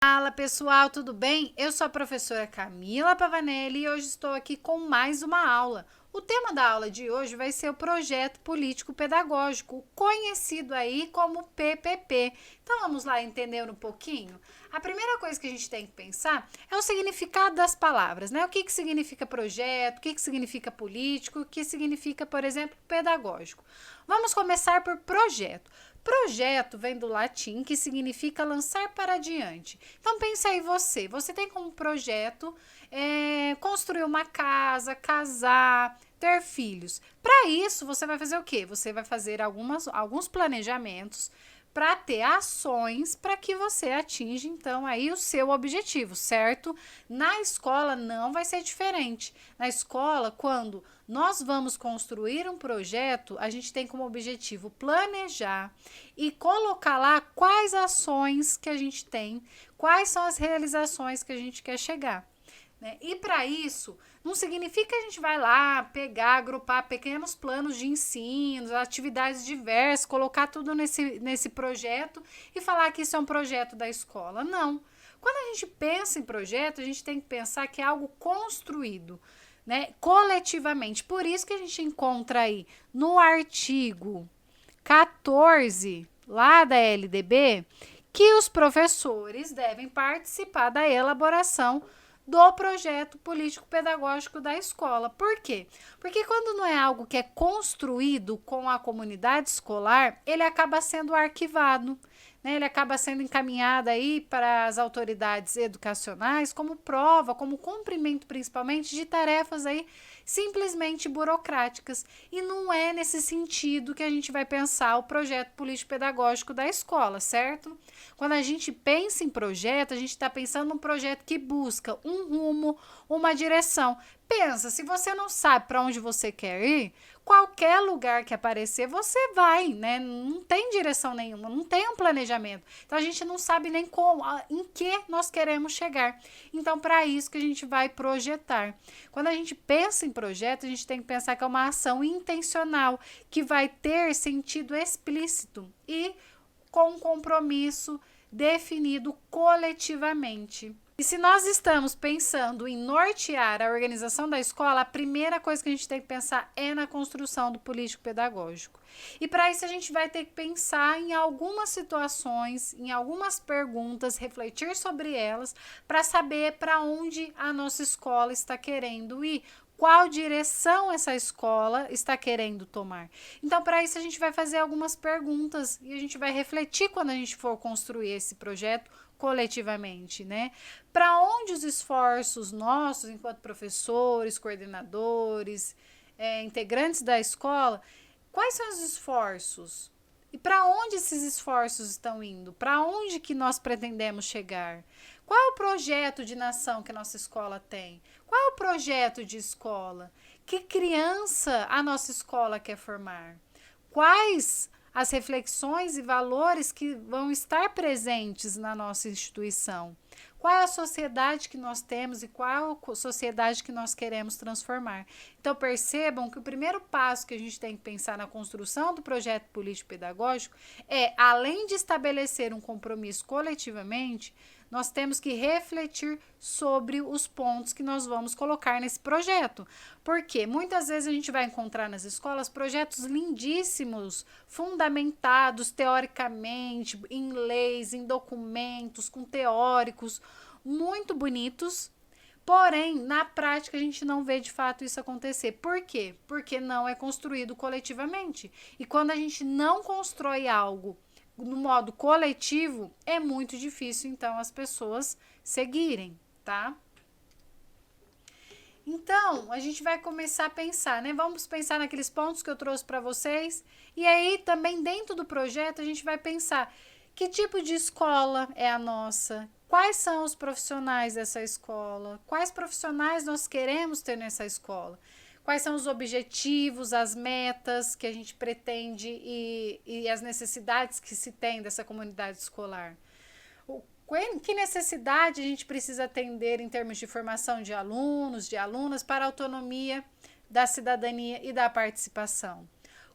Fala pessoal, tudo bem? Eu sou a professora Camila Pavanelli e hoje estou aqui com mais uma aula. O tema da aula de hoje vai ser o projeto político pedagógico, conhecido aí como PPP. Então vamos lá entender um pouquinho? A primeira coisa que a gente tem que pensar é o significado das palavras, né? O que significa projeto, o que significa político, o que significa, por exemplo, pedagógico. Vamos começar por projeto. Projeto vem do latim, que significa lançar para adiante. Então pensa aí você tem como projeto construir uma casa, casar, ter filhos. Para isso, você vai fazer o quê? Você vai fazer alguns planejamentos para ter ações para que você atinja então aí o seu objetivo, certo? Na escola não vai ser diferente. Na escola, quando nós vamos construir um projeto, a gente tem como objetivo planejar e colocar lá quais ações que a gente tem, quais são as realizações que a gente quer chegar. Né? E para isso, não significa que a gente vai lá pegar, agrupar pequenos planos de ensino, atividades diversas, colocar tudo nesse projeto e falar que isso é um projeto da escola. Não. Quando a gente pensa em projeto, a gente tem que pensar que é algo construído, né, coletivamente. Por isso que a gente encontra aí no artigo 14, lá da LDB, que os professores devem participar da elaboração do projeto político-pedagógico da escola. Por quê? Porque quando não é algo que é construído com a comunidade escolar, ele acaba sendo arquivado, né? Ele acaba sendo encaminhado aí para as autoridades educacionais como prova, como cumprimento principalmente de tarefas aí simplesmente burocráticas. E não é nesse sentido que a gente vai pensar o projeto político-pedagógico da escola, certo? Quando a gente pensa em projeto, a gente está pensando num projeto que busca um rumo, uma direção. Pensa, se você não sabe para onde você quer ir, qualquer lugar que aparecer, você vai, né? Não tem direção nenhuma, não tem um planejamento. Então a gente não sabe nem como, em que nós queremos chegar. Então, para isso que a gente vai projetar. Quando a gente pensa em projeto, a gente tem que pensar que é uma ação intencional, que vai ter sentido explícito e com um compromisso definido coletivamente. E se nós estamos pensando em nortear a organização da escola, a primeira coisa que a gente tem que pensar é na construção do político pedagógico. E para isso a gente vai ter que pensar em algumas situações, em algumas perguntas, refletir sobre elas, para saber para onde a nossa escola está querendo ir, qual direção essa escola está querendo tomar. Então, para isso, a gente vai fazer algumas perguntas e a gente vai refletir quando a gente for construir esse projeto coletivamente, né? Para onde os esforços nossos, enquanto professores, coordenadores, integrantes da escola, quais são os esforços? E para onde esses esforços estão indo? Para onde que nós pretendemos chegar? Qual é o projeto de nação que a nossa escola tem? Qual é o projeto de escola? Que criança a nossa escola quer formar? Quais as reflexões e valores que vão estar presentes na nossa instituição? Qual é a sociedade que nós temos e qual a sociedade que nós queremos transformar? Então percebam que o primeiro passo que a gente tem que pensar na construção do projeto político-pedagógico é, além de estabelecer um compromisso coletivamente, nós temos que refletir sobre os pontos que nós vamos colocar nesse projeto. Porque muitas vezes a gente vai encontrar nas escolas projetos lindíssimos, fundamentados teoricamente, em leis, em documentos, com teóricos, muito bonitos. Porém, na prática, a gente não vê de fato isso acontecer. Por quê? Porque não é construído coletivamente. E quando a gente não constrói algo no modo coletivo, é muito difícil, então, as pessoas seguirem, tá? Então, a gente vai começar a pensar, né? Vamos pensar naqueles pontos que eu trouxe para vocês. E aí, também dentro do projeto, a gente vai pensar que tipo de escola é a nossa, quais são os profissionais dessa escola, quais profissionais nós queremos ter nessa escola, quais são os objetivos, as metas que a gente pretende e as necessidades que se tem dessa comunidade escolar. Que necessidade a gente precisa atender em termos de formação de alunos, de alunas, para a autonomia da cidadania e da participação?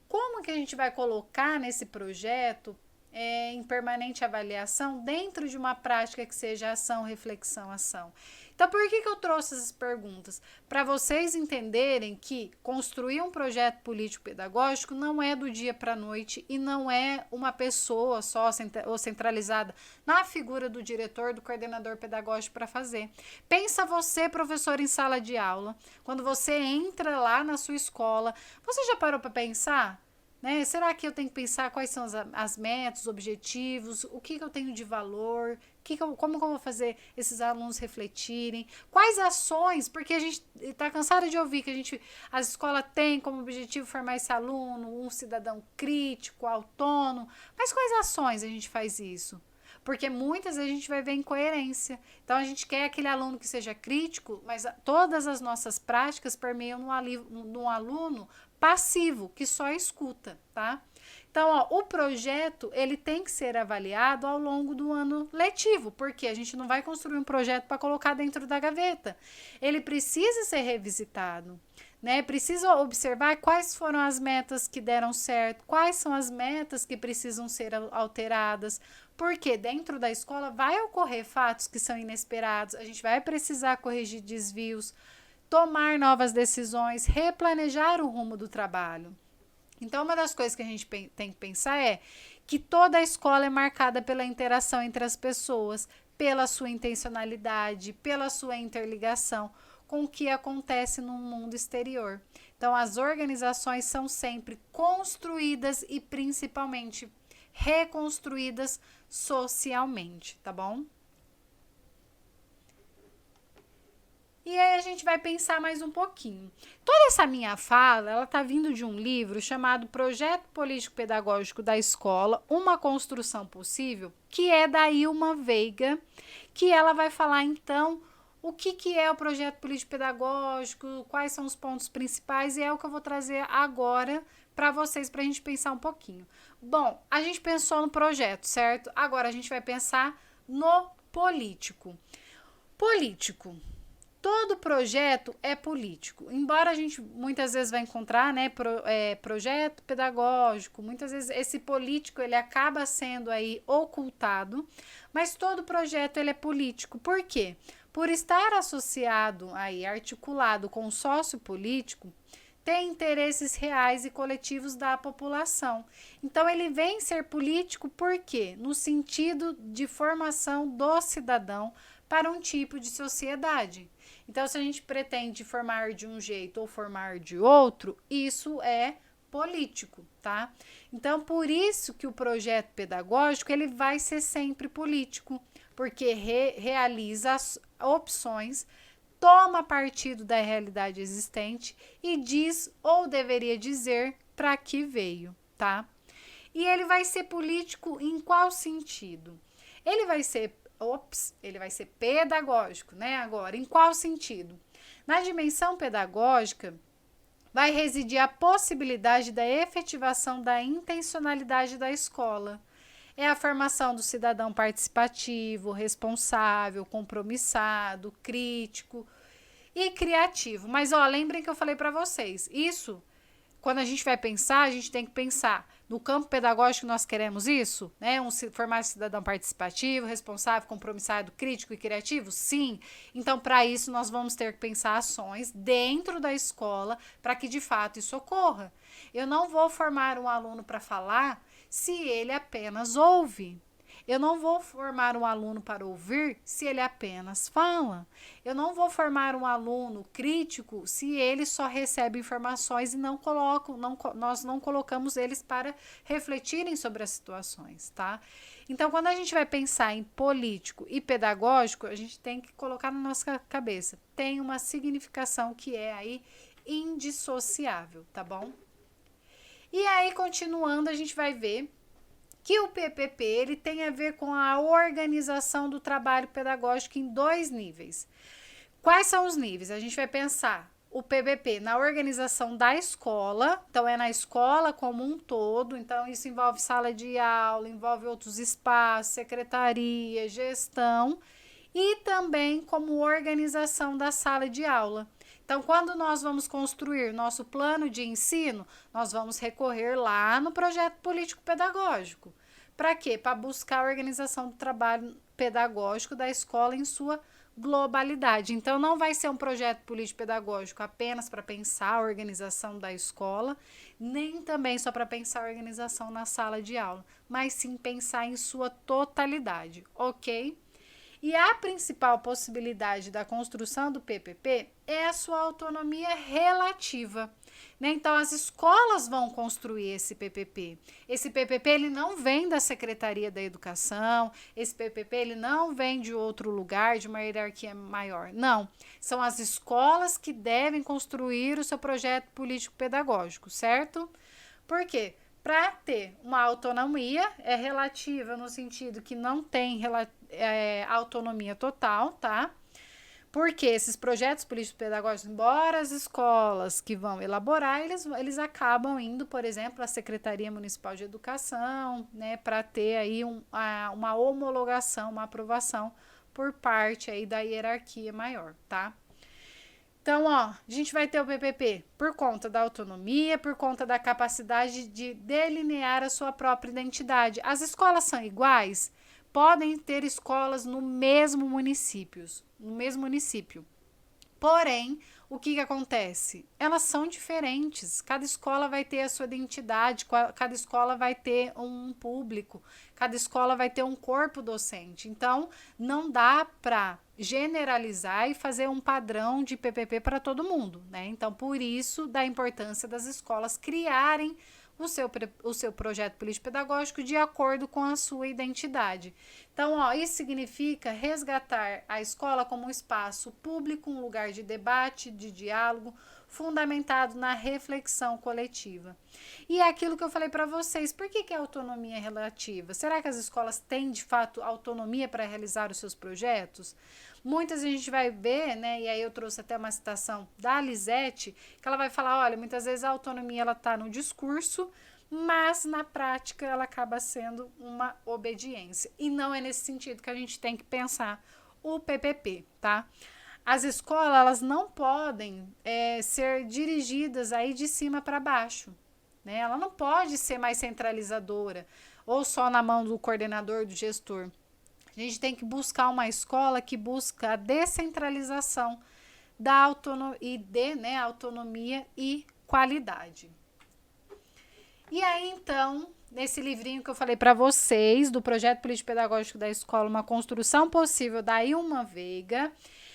Como que a gente vai colocar nesse projeto em permanente avaliação dentro de uma prática que seja ação, reflexão, ação. Então, por que eu trouxe essas perguntas? Para vocês entenderem que construir um projeto político-pedagógico não é do dia para a noite e não é uma pessoa só ou centralizada na figura do diretor, do coordenador pedagógico para fazer. Pensa você, professor, em sala de aula, quando você entra lá na sua escola, você já parou para pensar? Né? Será que eu tenho que pensar quais são as metas, os objetivos, o que eu tenho de valor, como que eu vou fazer esses alunos refletirem, quais ações, porque a gente está cansado de ouvir que a escola tem como objetivo formar esse aluno, um cidadão crítico, autônomo, mas quais ações a gente faz isso? Porque muitas vezes a gente vai ver incoerência. Então, a gente quer aquele aluno que seja crítico, mas todas as nossas práticas permeiam num aluno passivo, que só escuta, tá? Então, o projeto, ele tem que ser avaliado ao longo do ano letivo, porque a gente não vai construir um projeto para colocar dentro da gaveta. Ele precisa ser revisitado, né? Precisa observar quais foram as metas que deram certo, quais são as metas que precisam ser alteradas, porque dentro da escola vai ocorrer fatos que são inesperados, a gente vai precisar corrigir desvios, tomar novas decisões, replanejar o rumo do trabalho. Então, uma das coisas que a gente tem que pensar é que toda a escola é marcada pela interação entre as pessoas, pela sua intencionalidade, pela sua interligação com o que acontece no mundo exterior. Então, as organizações são sempre construídas e principalmente reconstruídas socialmente, tá bom? E aí a gente vai pensar mais um pouquinho. Toda essa minha fala, ela está vindo de um livro chamado Projeto Político Pedagógico da Escola, Uma Construção Possível, que é da Ilma Veiga, que ela vai falar então o que é o projeto político pedagógico, quais são os pontos principais, e é o que eu vou trazer agora para vocês, para a gente pensar um pouquinho. Bom, a gente pensou no projeto, certo? Agora a gente vai pensar no político. Político. Todo projeto é político, embora a gente muitas vezes vai encontrar, né, projeto pedagógico, muitas vezes esse político ele acaba sendo aí ocultado, mas todo projeto ele é político. Por quê? Por estar associado aí, articulado com o sócio político, tem interesses reais e coletivos da população. Então, ele vem ser político por quê? No sentido de formação do cidadão para um tipo de sociedade. Então, se a gente pretende formar de um jeito ou formar de outro, isso é político, tá? Então, por isso que o projeto pedagógico ele vai ser sempre político, porque realiza as opções, toma partido da realidade existente e diz ou deveria dizer para que veio, tá? E ele vai ser político em qual sentido? Ele vai ser pedagógico, né? Agora, em qual sentido? Na dimensão pedagógica, vai residir a possibilidade da efetivação da intencionalidade da escola. É a formação do cidadão participativo, responsável, compromissado, crítico e criativo. Mas, lembrem que eu falei para vocês, isso, quando a gente vai pensar, a gente tem que pensar no campo pedagógico nós queremos isso, né? Formar cidadão participativo, responsável, compromissado, crítico e criativo? Sim. Então, para isso, nós vamos ter que pensar ações dentro da escola para que, de fato, isso ocorra. Eu não vou formar um aluno para falar se ele apenas ouve. Eu não vou formar um aluno para ouvir se ele apenas fala. Eu não vou formar um aluno crítico se ele só recebe informações e nós não colocamos eles para refletirem sobre as situações, tá? Então, quando a gente vai pensar em político e pedagógico, a gente tem que colocar na nossa cabeça. Tem uma significação que é aí indissociável, tá bom? E aí, continuando, a gente vai ver que o PPP ele tem a ver com a organização do trabalho pedagógico em 2 níveis. Quais são os níveis? A gente vai pensar o PPP na organização da escola, então é na escola como um todo, então isso envolve sala de aula, envolve outros espaços, secretaria, gestão e também como organização da sala de aula. Então, quando nós vamos construir nosso plano de ensino, nós vamos recorrer lá no projeto político-pedagógico Para quê? Para buscar a organização do trabalho pedagógico da escola em sua globalidade. Então, não vai ser um projeto político-pedagógico apenas para pensar a organização da escola, nem também só para pensar a organização na sala de aula, mas sim pensar em sua totalidade, ok? E a principal possibilidade da construção do PPP é a sua autonomia relativa. Né? Então, as escolas vão construir esse PPP. Esse PPP ele não vem da Secretaria da Educação, esse PPP ele não vem de outro lugar, de uma hierarquia maior. Não, são as escolas que devem construir o seu projeto político-pedagógico, certo? Por quê? Para ter uma autonomia, é relativa no sentido que não tem autonomia total, tá? Porque esses projetos político-pedagógicos, embora as escolas que vão elaborar, eles acabam indo, por exemplo, à Secretaria Municipal de Educação, né, para ter aí uma homologação, uma aprovação por parte aí da hierarquia maior, tá? Então, ó, a gente vai ter o PPP por conta da autonomia, por conta da capacidade de delinear a sua própria identidade. As escolas são iguais? Podem ter escolas no mesmo município. Porém, o que acontece? Elas são diferentes. Cada escola vai ter a sua identidade, cada escola vai ter um público, cada escola vai ter um corpo docente. Então, não dá para generalizar e fazer um padrão de PPP para todo mundo, né? Então, por isso, da importância das escolas criarem o seu projeto político-pedagógico de acordo com a sua identidade. Então, ó, isso significa resgatar a escola como um espaço público, um lugar de debate, de diálogo, fundamentado na reflexão coletiva. E é aquilo que eu falei para vocês, por que a autonomia é relativa? Será que as escolas têm, de fato, autonomia para realizar os seus projetos? Muitas a gente vai ver, né, e aí eu trouxe até uma citação da Lisete, que ela vai falar, olha, muitas vezes a autonomia ela está no discurso, mas na prática ela acaba sendo uma obediência. E não é nesse sentido que a gente tem que pensar o PPP, tá? As escolas elas não podem ser dirigidas aí de cima para baixo, né? Ela não pode ser mais centralizadora ou só na mão do coordenador, do gestor. A gente tem que buscar uma escola que busca a descentralização da autonomia e qualidade. E aí, então, nesse livrinho que eu falei para vocês, do projeto político-pedagógico da escola, Uma Construção Possível, da Ilma Veiga,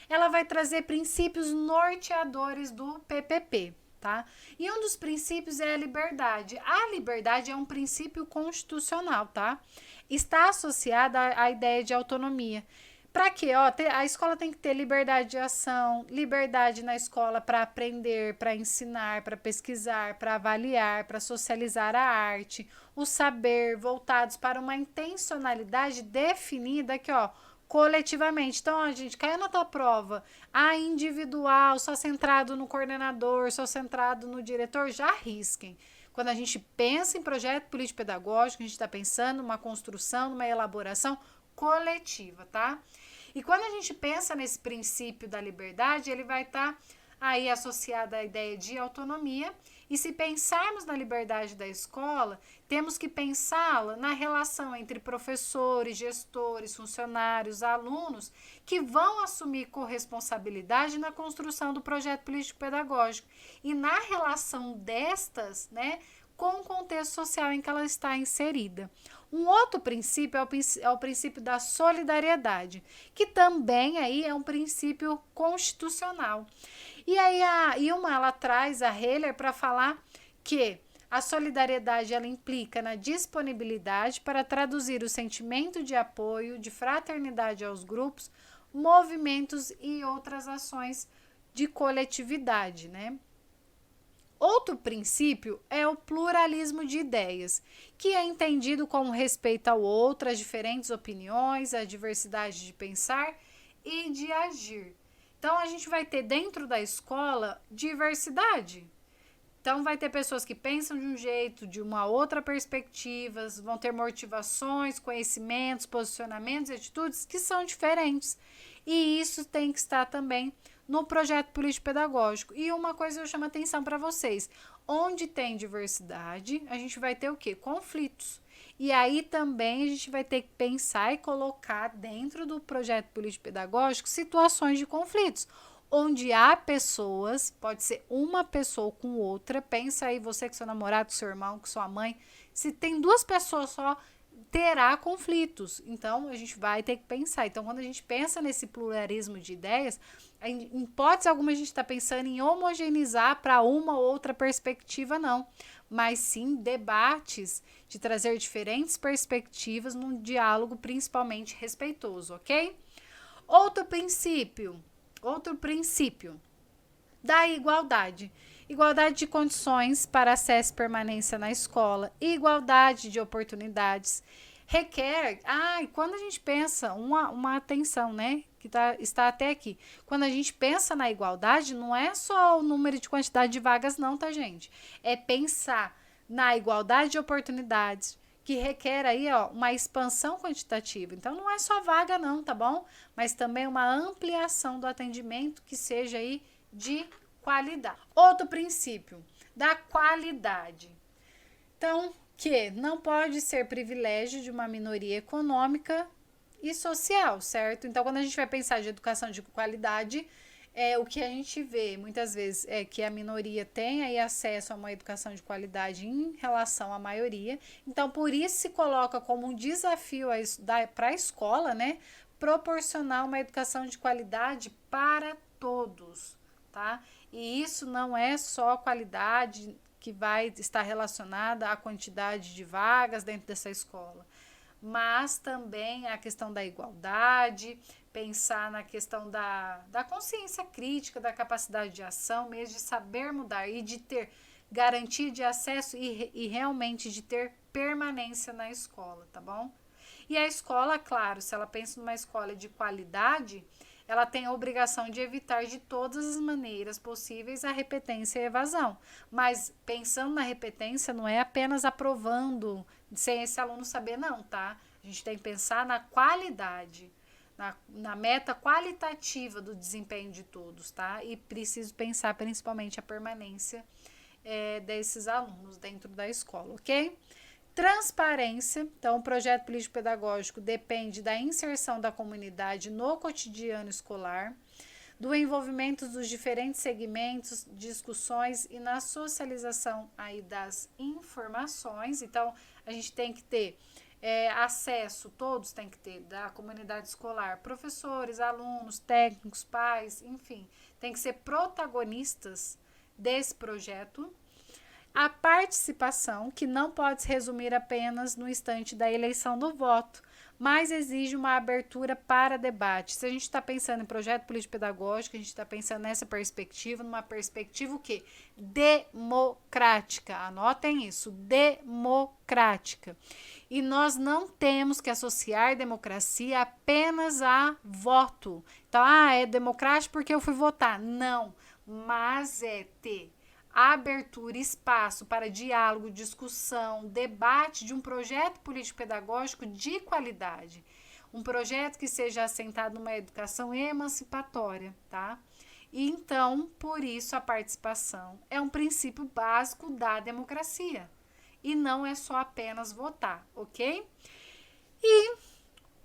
ela vai trazer princípios norteadores do PPP, tá? E um dos princípios é a liberdade. A liberdade é um princípio constitucional, tá? Está associada à ideia de autonomia. Para quê? Ó, a escola tem que ter liberdade de ação, liberdade na escola para aprender, para ensinar, para pesquisar, para avaliar, para socializar a arte, o saber, voltados para uma intencionalidade definida aqui, ó, coletivamente. Então, ó, gente, caiu na tua prova, individual, só centrado no coordenador, só centrado no diretor, já arrisquem. Quando a gente pensa em projeto político-pedagógico, a gente está pensando numa construção, numa elaboração coletiva, tá? E quando a gente pensa nesse princípio da liberdade, ele vai estar aí associado à ideia de autonomia. E se pensarmos na liberdade da escola, temos que pensá-la na relação entre professores, gestores, funcionários, alunos, que vão assumir corresponsabilidade na construção do projeto político-pedagógico. E na relação destas, né, com o contexto social em que ela está inserida. Um outro princípio é o princípio da solidariedade, que também aí é um princípio constitucional. E aí a Ilma, ela traz a Heller para falar que a solidariedade ela implica na disponibilidade para traduzir o sentimento de apoio, de fraternidade aos grupos, movimentos e outras ações de coletividade, né? Outro princípio é o pluralismo de ideias, que é entendido como respeito ao outro, às diferentes opiniões, à diversidade de pensar e de agir. Então, a gente vai ter dentro da escola diversidade. Então, vai ter pessoas que pensam de um jeito, de uma outra perspectiva, vão ter motivações, conhecimentos, posicionamentos e atitudes que são diferentes. E isso tem que estar também no projeto político-pedagógico. E uma coisa eu chamo a atenção para vocês. Onde tem diversidade, a gente vai ter o quê? Conflitos. E aí também a gente vai ter que pensar e colocar dentro do projeto político-pedagógico situações de conflitos, onde há pessoas, pode ser uma pessoa com outra, pensa aí você com seu namorado, com seu irmão, com sua mãe, se tem duas pessoas só, terá conflitos. Então, a gente vai ter que pensar. Então, quando a gente pensa nesse pluralismo de ideias, em hipótese alguma a gente está pensando em homogeneizar para uma ou outra perspectiva, não. Mas sim debates de trazer diferentes perspectivas num diálogo principalmente respeitoso, ok? Outro princípio da igualdade. Igualdade de condições para acesso e permanência na escola, igualdade de oportunidades, requer, e quando a gente pensa, uma atenção, né, que está até aqui, quando a gente pensa na igualdade, não é só o número de quantidade de vagas não, tá, gente? É pensar na igualdade de oportunidades, que requer aí, uma expansão quantitativa. Então, não é só vaga não, tá bom? Mas também uma ampliação do atendimento que seja aí de qualidade. Outro princípio da qualidade. Então, que não pode ser privilégio de uma minoria econômica e social, certo? Então, quando a gente vai pensar de educação de qualidade, o que a gente vê muitas vezes é que a minoria tem aí acesso a uma educação de qualidade em relação à maioria. Então, por isso se coloca como um desafio para a escola, né? Proporcionar uma educação de qualidade para todos, tá? E isso não é só qualidade que vai estar relacionada à quantidade de vagas dentro dessa escola, mas também a questão da igualdade, pensar na questão da consciência crítica, da capacidade de ação, mesmo de saber mudar e de ter garantia de acesso e realmente de ter permanência na escola, tá bom? E a escola, claro, se ela pensa numa escola de qualidade, ela tem a obrigação de evitar de todas as maneiras possíveis a repetência e a evasão. Mas pensando na repetência, não é apenas aprovando sem esse aluno saber, não, tá? A gente tem que pensar na qualidade, na meta qualitativa do desempenho de todos, tá? E preciso pensar principalmente a permanência desses alunos dentro da escola, ok? Transparência. Então, o projeto político-pedagógico depende da inserção da comunidade no cotidiano escolar, do envolvimento dos diferentes segmentos, discussões e na socialização aí das informações. Então, a gente tem que ter acesso, todos têm que ter, da comunidade escolar, professores, alunos, técnicos, pais, enfim, tem que ser protagonistas desse projeto. A participação, que não pode se resumir apenas no instante da eleição do voto, mas exige uma abertura para debate. Se a gente está pensando em projeto político-pedagógico, a gente está pensando nessa perspectiva, numa perspectiva o quê? Democrática. Anotem isso, democrática. E nós não temos que associar democracia apenas a voto. Então, é democrático porque eu fui votar. Não, mas é ter abertura, espaço para diálogo, discussão, debate de um projeto político-pedagógico de qualidade. Um projeto que seja assentado numa educação emancipatória, tá? E então, por isso, a participação é um princípio básico da democracia. E não é só apenas votar, ok? E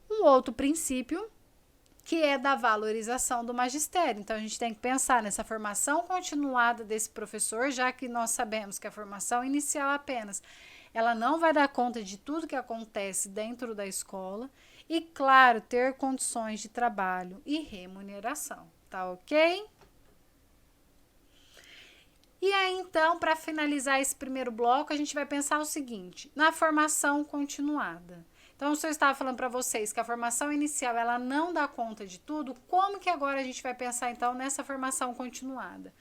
um outro princípio que é da valorização do magistério. Então, a gente tem que pensar nessa formação continuada desse professor, já que nós sabemos que a formação inicial apenas, ela não vai dar conta de tudo que acontece dentro da escola e, claro, ter condições de trabalho e remuneração, tá ok? E aí, então, para finalizar esse primeiro bloco, a gente vai pensar o seguinte, na formação continuada. Então, se eu estava falando para vocês que a formação inicial ela não dá conta de tudo, como que agora a gente vai pensar então nessa formação continuada?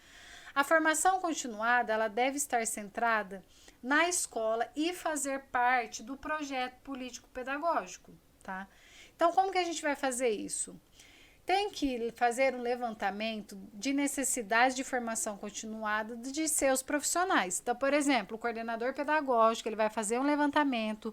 A formação continuada ela deve estar centrada na escola e fazer parte do projeto político-pedagógico, tá? Então, como que a gente vai fazer isso? Tem que fazer um levantamento de necessidades de formação continuada de seus profissionais. Então, por exemplo, o coordenador pedagógico ele vai fazer um levantamento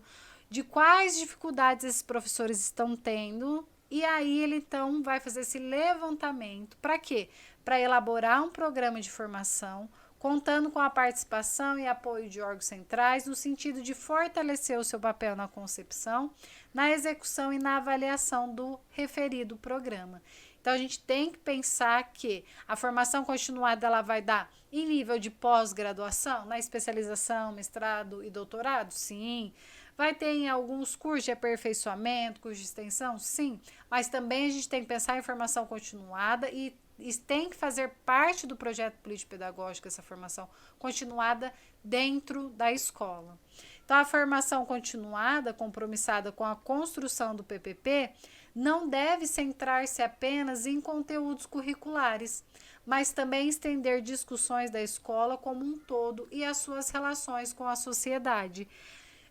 de quais dificuldades esses professores estão tendo, e aí ele então vai fazer esse levantamento. Para quê? Para elaborar um programa de formação contando com a participação e apoio de órgãos centrais, no sentido de fortalecer o seu papel na concepção, na execução e na avaliação do referido programa. Então, a gente tem que pensar que a formação continuada ela vai dar em nível de pós-graduação, na especialização, mestrado e doutorado? Sim. Vai ter em alguns cursos de aperfeiçoamento, cursos de extensão? Sim. Mas também a gente tem que pensar em formação continuada e tem que fazer parte do projeto político-pedagógico, essa formação continuada dentro da escola. Então, a formação continuada, compromissada com a construção do PPP, não deve centrar-se apenas em conteúdos curriculares, mas também estender discussões da escola como um todo e as suas relações com a sociedade.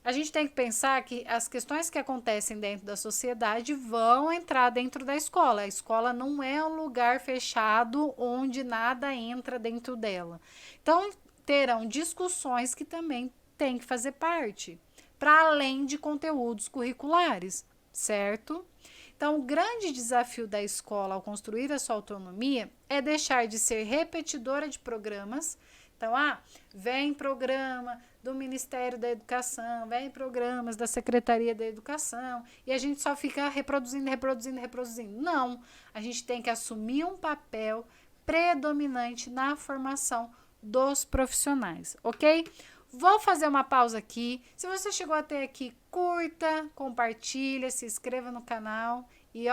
A gente tem que pensar que as questões que acontecem dentro da sociedade vão entrar dentro da escola. A escola não é um lugar fechado onde nada entra dentro dela. Então, terão discussões que também têm que fazer parte, para além de conteúdos curriculares, certo? Então, o grande desafio da escola ao construir a sua autonomia é deixar de ser repetidora de programas. Então, vem programa do Ministério da Educação, vem programas da Secretaria da Educação e a gente só fica reproduzindo. Não, a gente tem que assumir um papel predominante na formação dos profissionais, ok? Vou fazer uma pausa aqui. Se você chegou até aqui, curta, compartilha, se inscreva no canal e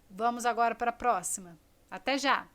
vamos agora para a próxima. Até já!